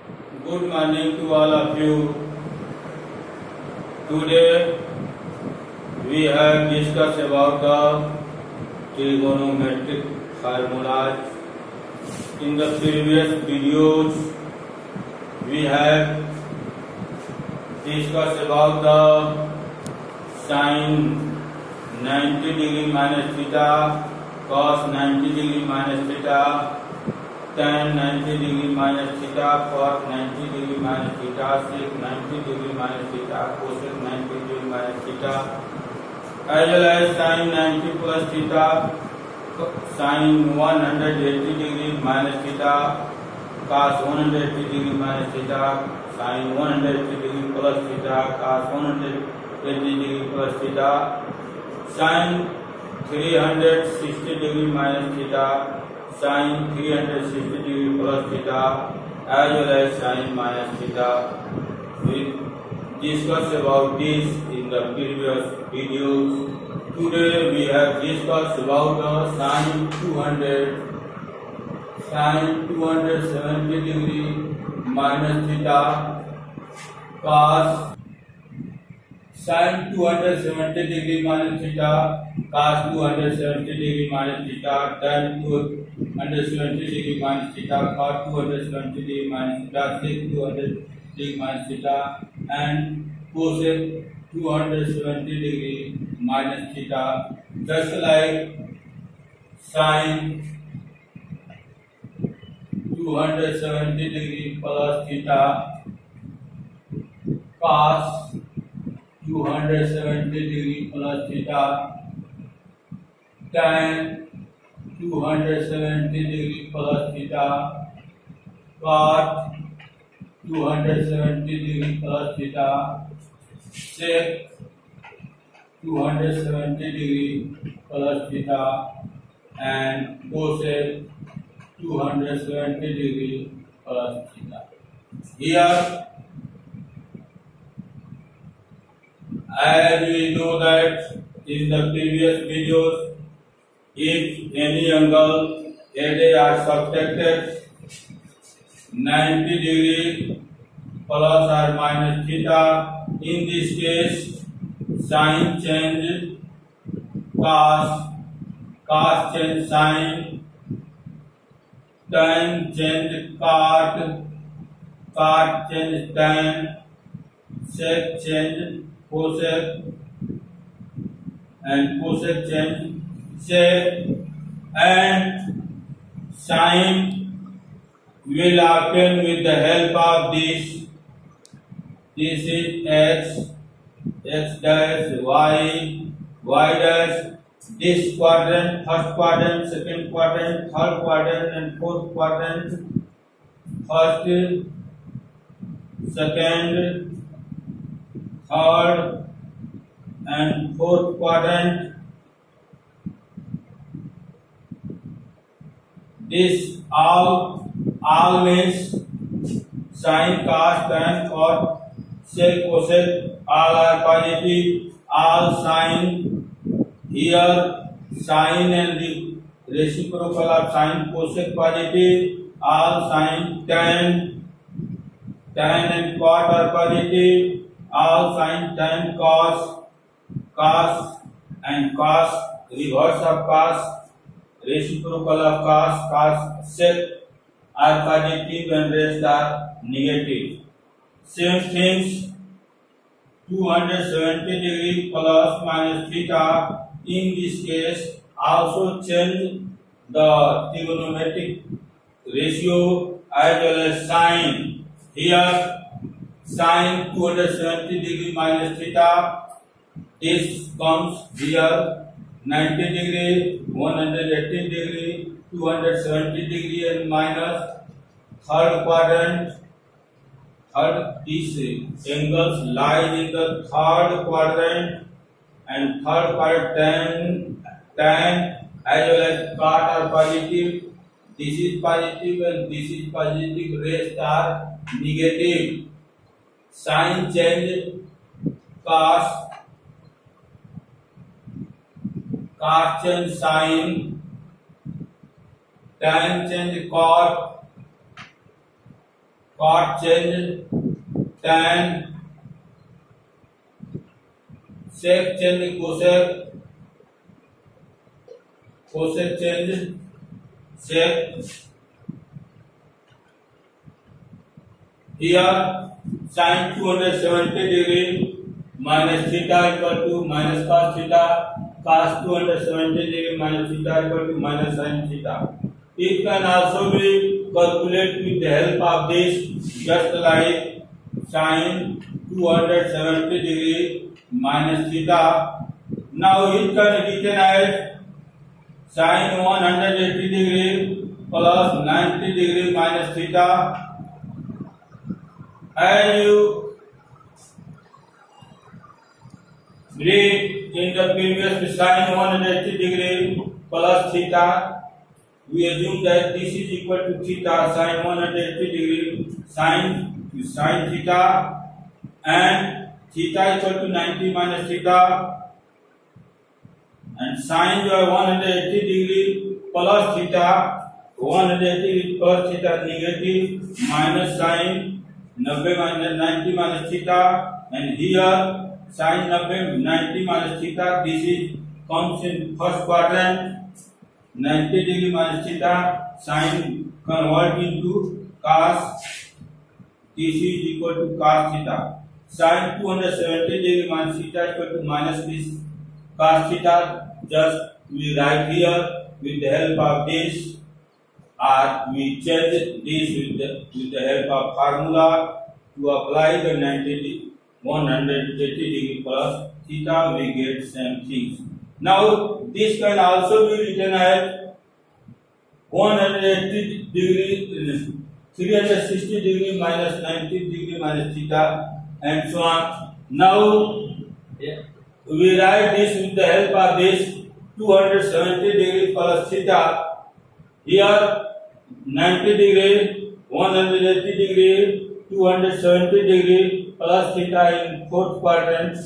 Good morning to all of you. Today we have discussed about the trigonometric formulas. In the previous videos we have discussed about the sin 90 degree minus theta, cos 90 degree minus theta, tan 90 degree minus theta, cos 90 degree minus theta, sec 90 degree minus theta, cosec 90 degree minus theta, as well as sin 90 plus theta, sin 180 degree minus theta, cos 180 degree minus theta, sin 180 degree plus theta, cos 180 degree plus theta, sin 360 degree minus theta, sin 360 degree plus theta, as well as sin minus theta. We discussed about this in the previous videos. Today we have discussed about the sin 270 degree minus theta, cos sin 270 degree minus theta, cos 270 degree minus theta, tan 270 degree minus theta, cos 270 degree minus theta, sec 200 degree minus theta, and cosec 270 degree minus theta. Just like sin 270 degree plus theta, cos 270 degree plus theta, tan 270 degree plus theta, cot 270 degree plus theta, sec 270 degree plus theta, and cosec 270 degree plus theta. Here, as we know that in the previous videos, if any angle AD are subtracted 90 degree plus or minus theta, in this case sin change cos, cos change sin, tan change cot, cot change tan, sec change cosec, and cosec change sec, and sin will happen with the help of this. This is x, x dash, y dash. This quadrant, first quadrant, second quadrant, third quadrant, and fourth quadrant. First, second, third, and fourth quadrant. This all means sin, cos, tan, cot, sec, cosec, all are positive. All sin, here sin and the reciprocal of sin, cosec positive. All sin, tan and cot are positive. All sin, tan, cos and cos, reverse of cos, reciprocal of cos, sec are positive and rest are negative. Same things, 270 degree plus minus theta, in this case also change the trigonometric ratio as well as sin. Here sin 270 degree minus theta, this comes here 90 degree, 180 degree, 270 degree, and minus third quadrant. These angles lie in the third quadrant, and third quadrant tan as well as cot are positive. This is positive and this is positive. Rest are negative. Sin change cos, cos change sin, tan change cot, cot change tan, sec change cosec, cosec change sec. Here sin 270 degree minus theta equal to minus cos theta, cos 270 degree minus theta equal to minus sin theta. It can also be calculated with the help of this, just like sin 270 degree minus theta. Now it can be written as sin 180 degree plus 90 degree minus theta. As you read in the previous sin 180 degree plus theta, we assume that this is equal to theta sin 180 degree sin theta, and theta equal to 90 minus theta, and sin 180 degree plus theta, 180 degree plus theta negative minus sin 90 minus 90 minus theta, and here sin 90 minus theta, this is comes in first quadrant. 90 degree minus theta, sin convert into cos, this is equal to cos theta. Sin 270 degree minus theta equal to minus this cos theta. Just we write here with the help of this, or we change this with the help of formula to apply the 180 degree plus theta, we get same things. Now this can also be written as 180 degree, 360 degree minus 90 degree minus theta, and so on. Now we write this with the help of this 270 degree plus theta. Here 90 degree, 180 degree, 270 degree plus theta in fourth quadrant,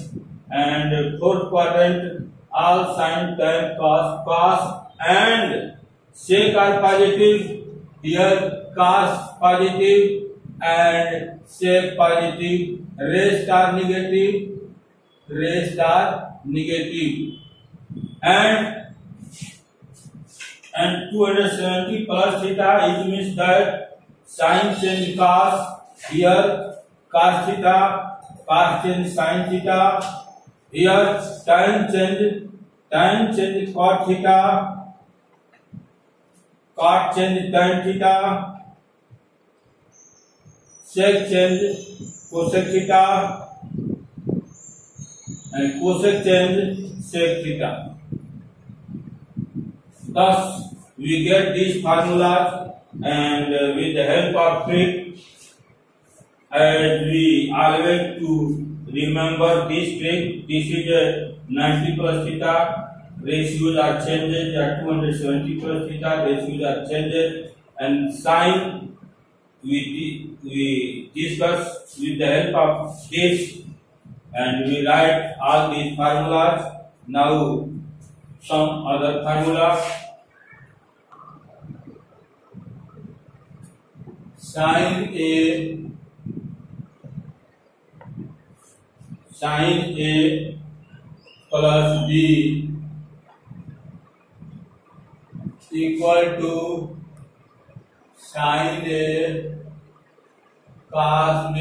and fourth quadrant all sin, tan, cos and sec are positive. Here cos positive and sec positive. Rest are negative. And 270 plus theta, it means that sin change cos. Here cos theta, cos change sin theta. Here tan change cot theta, cot change tan theta, sec change cosec theta, and cosec change sec theta. Thus we get these formulas, and with the help of trick, as we always to remember this trick, this is a 90 plus theta, ratios are changed, at 270 plus theta, ratios are changed, and sin we discuss with the help of this, and we write all these formulas. Now some other formulas. Sin A plus B equal to sin A cos B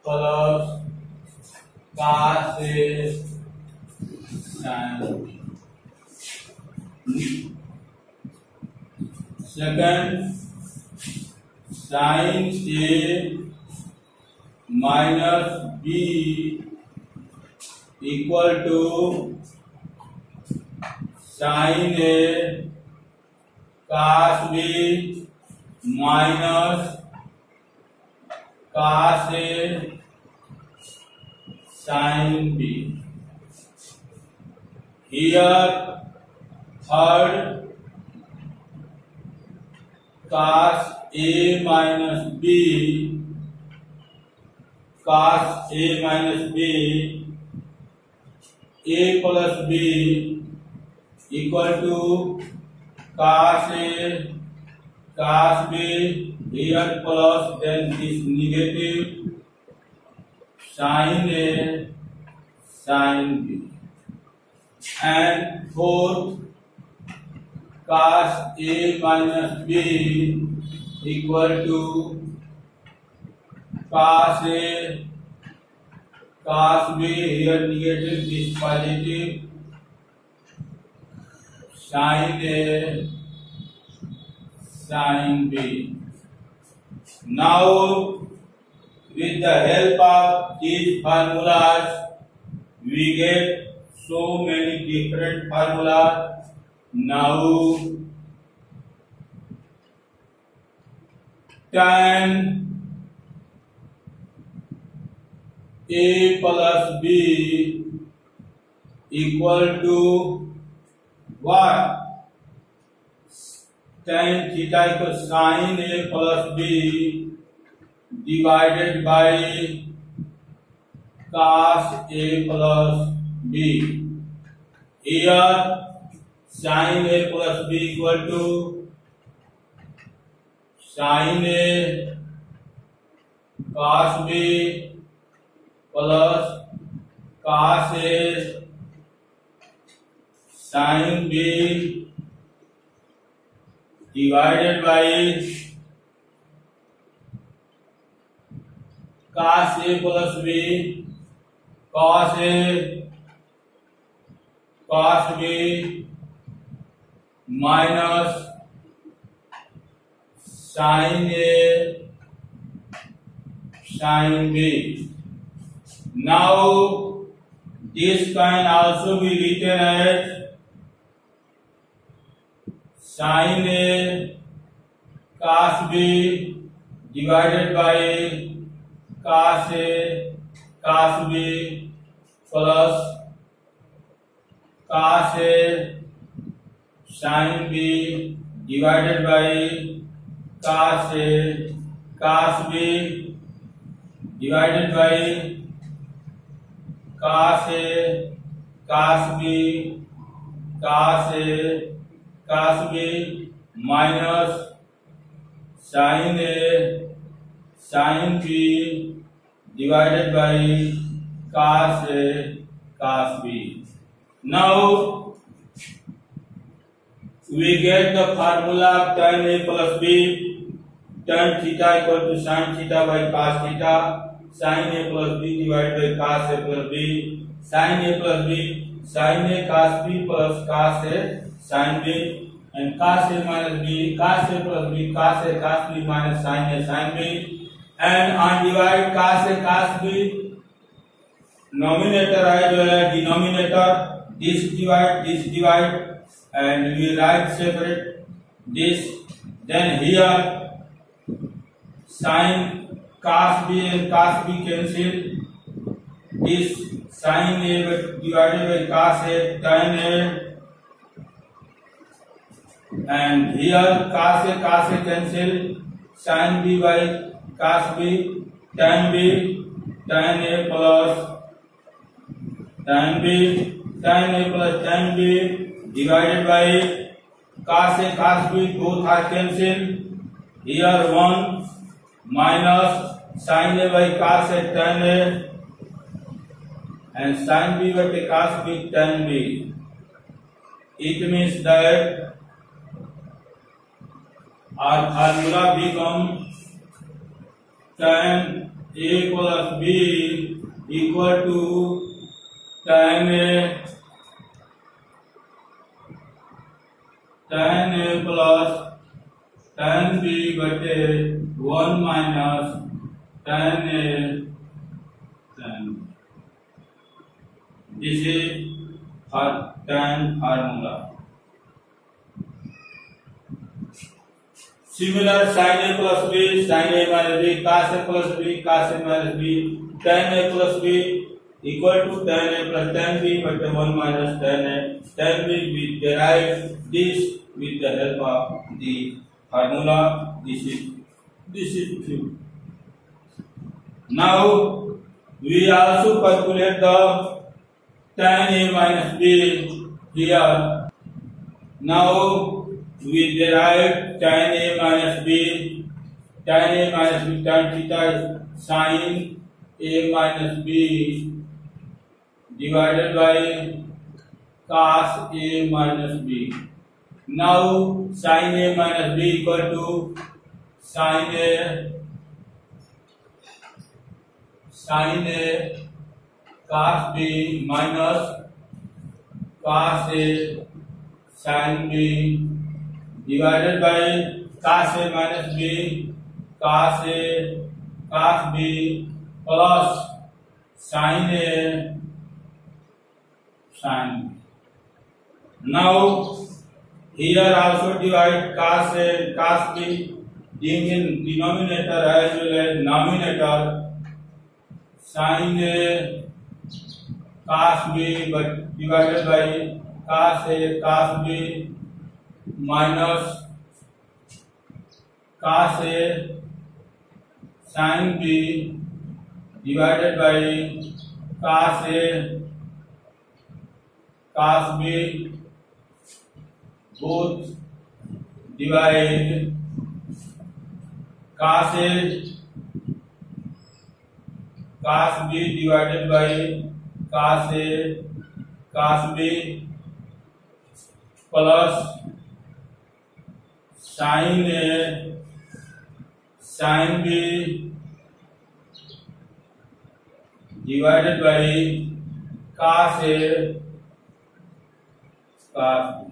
plus cos A sin. Second, sin A minus B equal to sin A cos B minus cos A sin B. Here third, cos A minus B, cos A minus B, A plus B equal to cos A cos B here plus then this negative sin A sin B, and fourth cos A minus B equal to cos A cos B here negative is positive sin A sin B. Now with the help of these formulas we get so many different formulas. Now tan A plus B equal to what? Tan theta equals sin A plus B divided by cos A plus B. Here sin A plus B equal to sin A cos B plus cos A sin B divided by cos A plus B cos A cos B minus sin A sin B. Now this can also be written as sin A cos B divided by cos A cos B plus cos A sin B divided by cos A cos B divided by cos A cos B cos A cos B minus sin A sin B divided by cos A cos B. Now we get the formula of tan A plus B. Tan theta equal to sin theta by cos theta. Sin A plus B divided by cos A plus B. Sin A plus B sin A cos B plus cos A sin B, and cos A minus B cos A plus B cos A cos B minus sin A sin B, and on divide cos A cos B numerator as well as denominator, this divide and we write separate this, then here sin cos B and cos B cancel, this sin A divided by cos A tan A, and here cos A cancel, sin B by cos B tan A plus tan A plus tan B divided by cos A cos B, both are cancelled. Here 1 minus sin A by cos A tan A and sin B by cos B tan B. It means that our formula becomes tan A plus B equal to tan A plus tan B बटे 1 minus tan A tan B. This is tan formula. Similar sin A plus B, sin A minus B, cos A plus B, cos A minus B, tan A plus B equal to tan A plus tan B but 1 minus tan A tan B. We derive this with the help of the formula. This is true. Now we also calculate the tan A minus B here. Now we derive tan A minus B, tan A minus B, tan theta sin A minus B divided by cos A minus B. Now sin A minus B equal to sin A cos B minus cos A sin B divided by cos A minus B cos A cos B plus sin A sin B. Now here also divide cos A cos B in denominator as well as numerator. Sin A cos B but divided by cos A cos B minus cos A sin B divided by cos A cos B, both divide cos A cos B divided by cos A cos B plus sin A sin B divided by cos A cos B.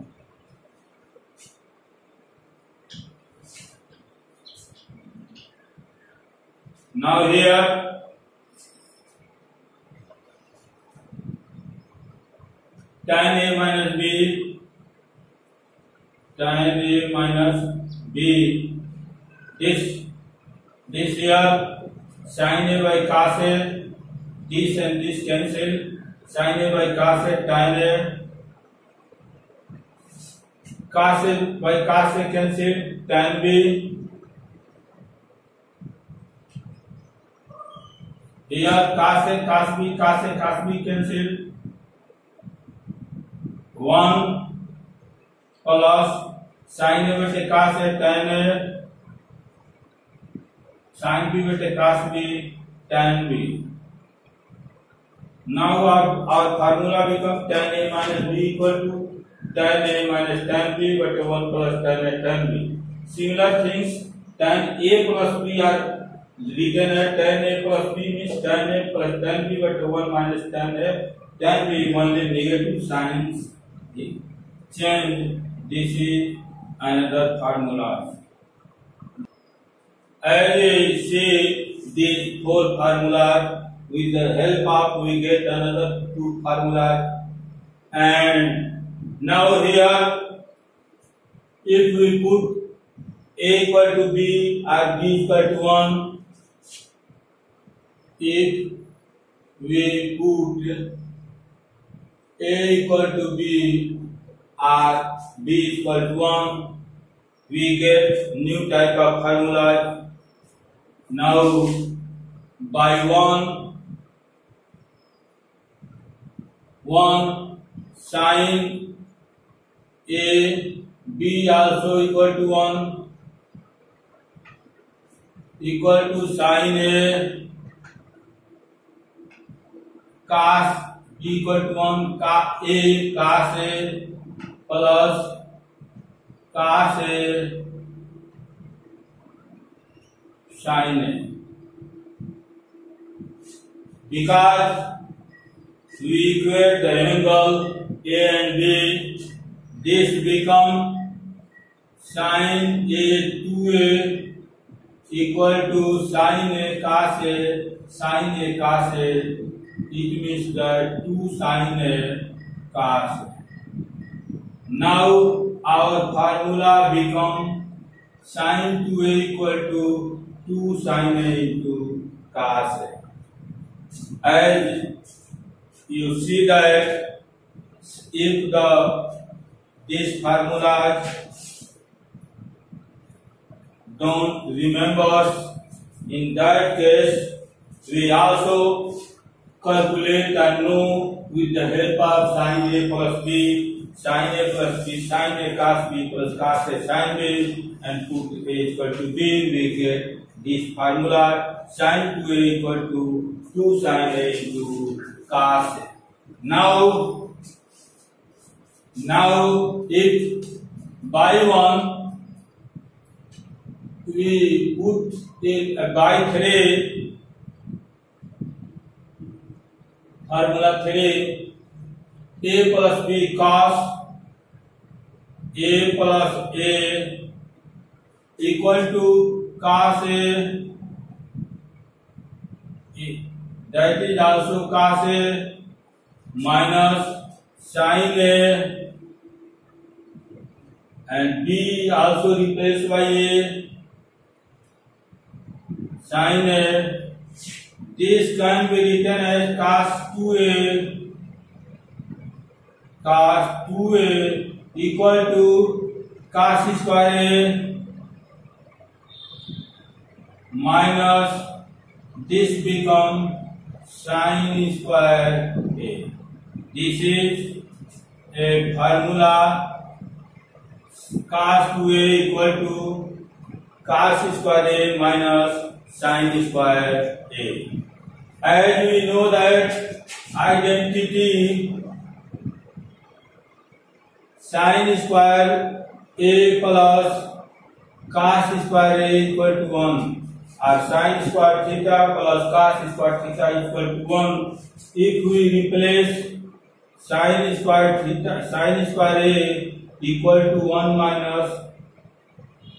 Now here tan A minus B, tan A minus B, this here sin A by cos A, this and this cancel, sin A by cos A, tan A, cos A by cos A cancel, tan B. Here cos A cos B cancel, 1 plus sin A बटे cos A tan A, sin B बटे cos B tan B. Now our formula becomes tan A minus B equal to tan A minus tan B बटे 1 plus tan A tan B. Similar things, tan A plus B are written as tan A plus B means tan A plus tan B बटे 1 minus tan A tan B only negative signs. Change. This is another formula. As we see these 4 formulas, with the help of we get another 2 formulas. And now here, if we put A equal to B or B equal to 1, if we put A equal to B or B equal to 1, we get new type of formula. Now by 1 sin A B also equal to 1 equal to sin A cos B equal to 1 cos A plus cos A sin A. Because we equate the angle A and B, this become sin A 2A equal to sin A cos A. It means that 2 sin A cos A. Now our formula become sin 2A equal to 2 sin A into cos A. As you see that if these formulas don't remember, in that case we also calculate and know with the help of sin A plus B sin A plus B, sin A cos B plus cos A sin B, and put A equal to B, we get this formula sin 2A equal to 2 sin A into cos A. Now if by 1 we put in by 3 formula 3 A plus B cos A plus A equal to cos A, that is also cos A minus sin A, and B also replaced by A sin A. This can be written as cos 2A equal to cos square A minus this become sin square A. This is a formula cos 2A equal to cos square A minus sin square A. As we know that identity sin square A plus cos square A equal to 1, or sin square theta plus cos square theta equal to 1. If we replace sin square theta, sin square A equal to 1 minus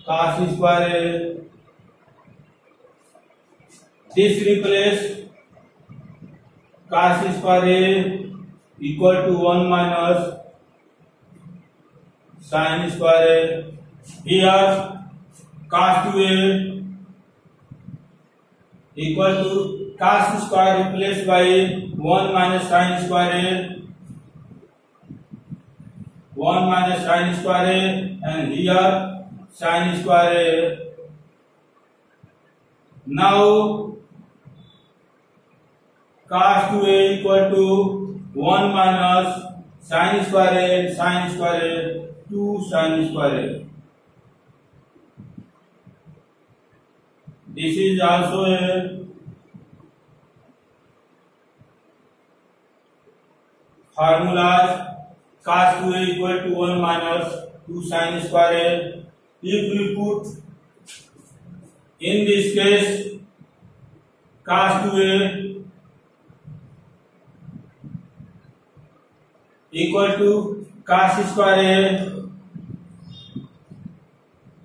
cos square A, this replace cos square A equal to 1 minus sin square A. Here cos 2A equal to cos square replaced by 1 minus sin square A, 1 minus sin square A, and here sin square A. Now cos 2A equal to 1 minus sin square A and sin square A, 2 sin square A. This is also a formula cos 2A equal to 1 minus 2 sin square A. If we put in this case cos 2A equal to cos square A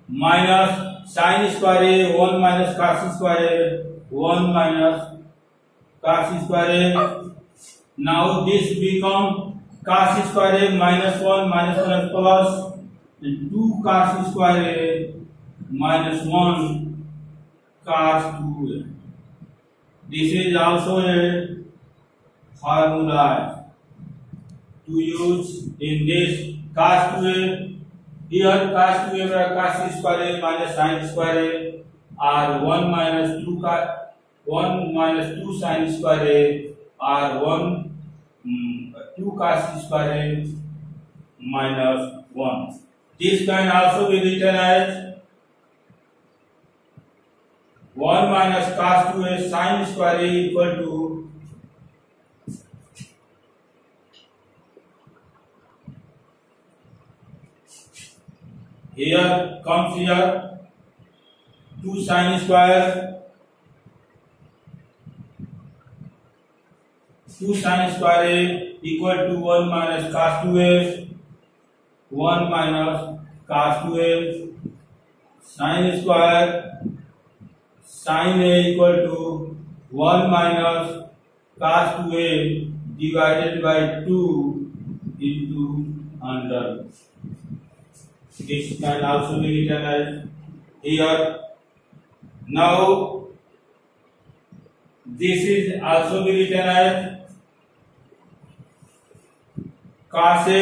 minus sin square A, 1 minus cos square A, 1 minus cos square A. Now this become cos square A minus 1 plus and 2 cos square A minus 1 cos 2A. This is also a formula to use in this cos 2A. Here cos 2A cos square A minus sin square A are 1 minus 2 sin square A are 2 cos square A minus 1. This can also be written as 1 minus cos 2A sin square A equal to here comes here 2 sin square 2 sin square A equal to 1 minus cos 2A 1 minus cos 2A sin square sin A equal to 1 minus cos 2A divided by 2 into under. This can also be written as here. Now this is also be written as cos A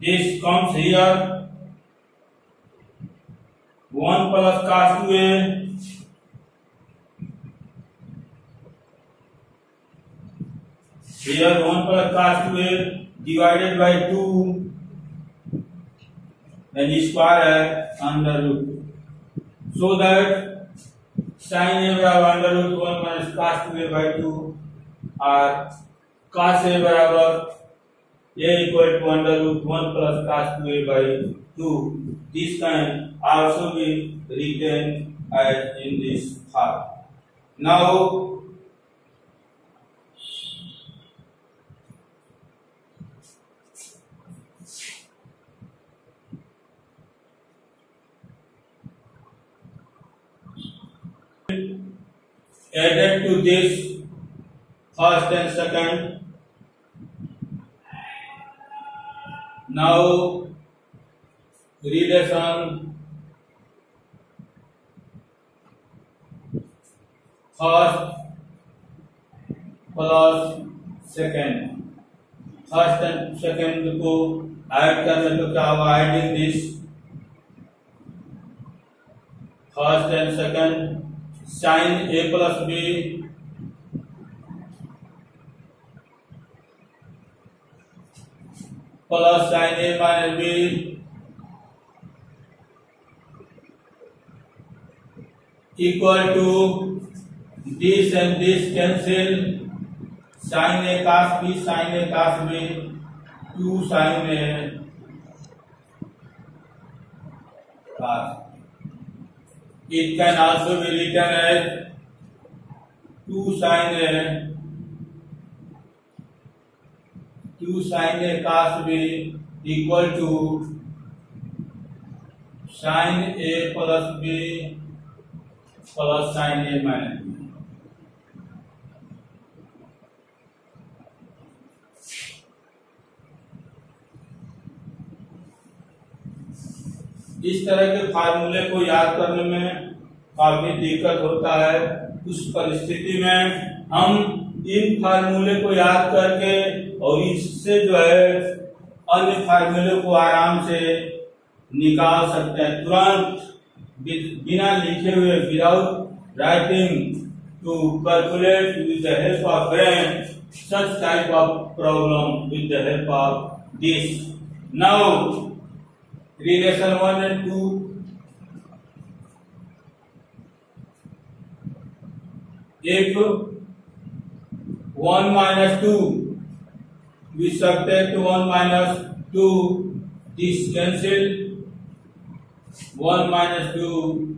this comes here 1 plus cos 2A Here 1 plus cos 2a divided by 2, then square है under root, so that sin a बराबर under root 1 minus cos 2a by 2 और cos a बराबर a equal to under root 1 plus cos 2a by 2. This can also be written as in this form. Now added to this first and second. Now relation first plus second, first and second को add करने तो क्या होगा, adding this first and second sin a plus b plus sin a minus b equal to this and this cancel, sin a cos b sin a cos b 2 sin a cos. It can also be written as 2 sin a cos b equal to sin a plus b plus sin a minus b. इस तरह के फार्मूले को याद करने में काफी दिक्कत होता है। उस परिस्थिति में हम इन फार्मूले को याद करके और इससे जो है अन्य फार्मूले को आराम से निकाल सकते हैं तुरंत, बिना लिखे हुए, without writing, to calculate with the help of brain such type of problem with the help of this. Now relation 1 and 2, if 1 minus 2 we subtract 1 minus 2, this cancel, 1 minus 2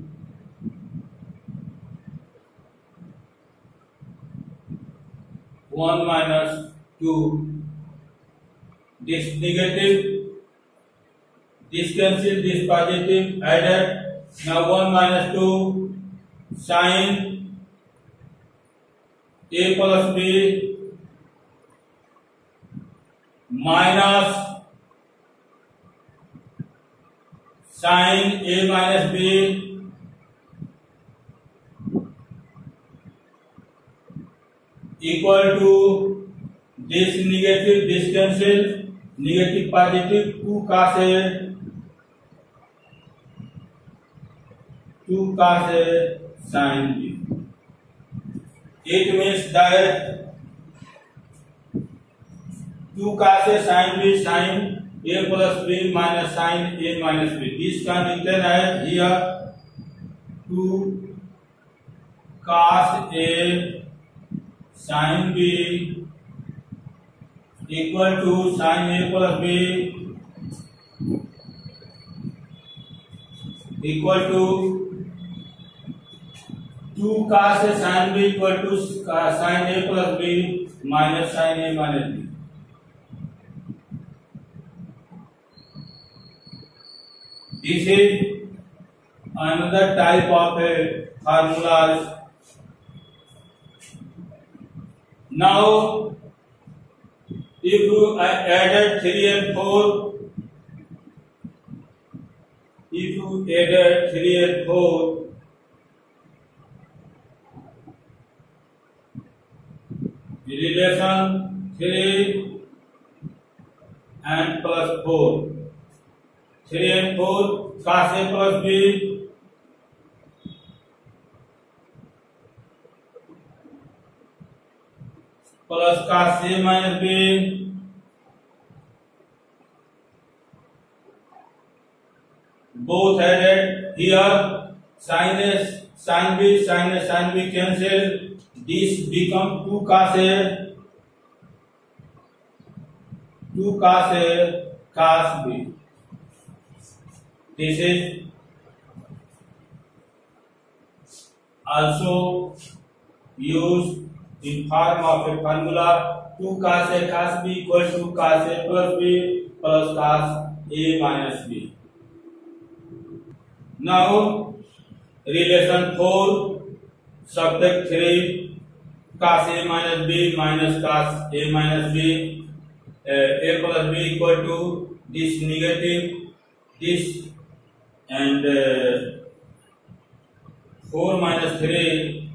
1 minus 2, this negative, this cancel, this positive, added. Now 1 minus 2 sin a plus b minus sin a minus b equal to this negative, this cancel, negative positive, 2 cos a sin b. It means that 2 cos a sin b sin a plus b minus sin a minus b. This can be written as here 2 cos a sin b equal to sin a plus b equal to 2 cos a sin b equal to sin a plus b minus sin a minus b. This is another type of a formulas. Now if you added 3 and 4, if you added 3 and 4, relation 3 and plus 4, 3 and 4 cos a plus b plus cos A minus B both added here. Sin A, sin B, sin A, sin B cancel. This become 2 cos A, 2 cos A, cos B. This is also used in form of a formula 2 cos A cos B equals to cos A plus B plus cos A minus B. Now relation 4 subject 3 cos A minus B minus cos A minus B, A plus B equal to this negative, this, and 4 minus 3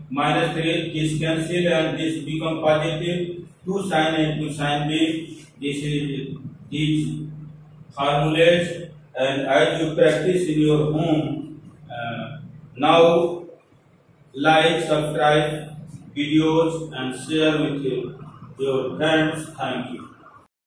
this cancel and this become positive. 2 sin A into sin B. This is these formulas, and as you practice in your home, now like, subscribe videos and share with your friends. Thank you.